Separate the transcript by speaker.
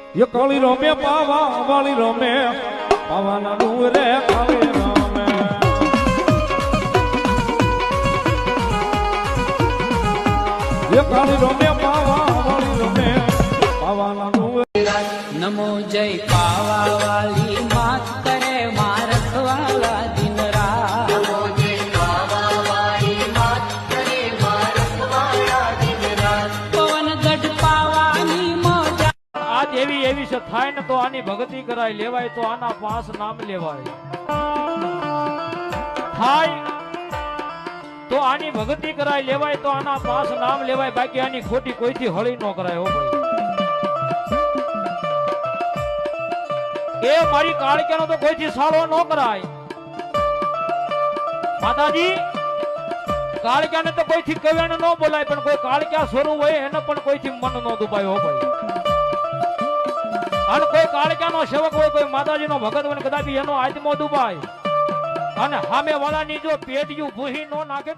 Speaker 1: એ કાળી રમે પાવા વાળી રમે પાવાના ડુંગરે કાળી રમે એ કાળી રમે પાવા વાળી રમે પાવાના ડુંગરે
Speaker 2: નમો જય પાવા વાલી માત કરે મારત વાલા દિન રાત નમો જય પાવા વાલી માત કરે મારત વાલા દિન રાત પવન ગઢ પાવાની મોજા
Speaker 1: આજ એવી એવી છે થાય ને તો આની ભક્તિ કરાય લેવાય તો આના પાસ નામ લેવાય થાય તો આની ભક્તિ કરાય લેવાય તો આના પાસ નામ લેવાય બાકી આની ખોટી કોઈથી હળી ન કરાય હો ભાઈ એ મારી કાળક્યાનો તો કોઈથી સાળો ન કરાય માતાજી કાળક્યાને તો કોઈથી કવ્યાને ન બોલાય પણ કોઈ કાળક્યા સ્વરૂપ હોય એને પણ કોઈથી મન ન દુભાય હો ભાઈ અને કોઈ કાળક્યાનો સેવક હોય કોઈ માતાજીનો ભગત હોય કદાચ એનો આત્મો દુભાય અને સામે વાળાની જો પેટીયું ભૂહી ન નાખે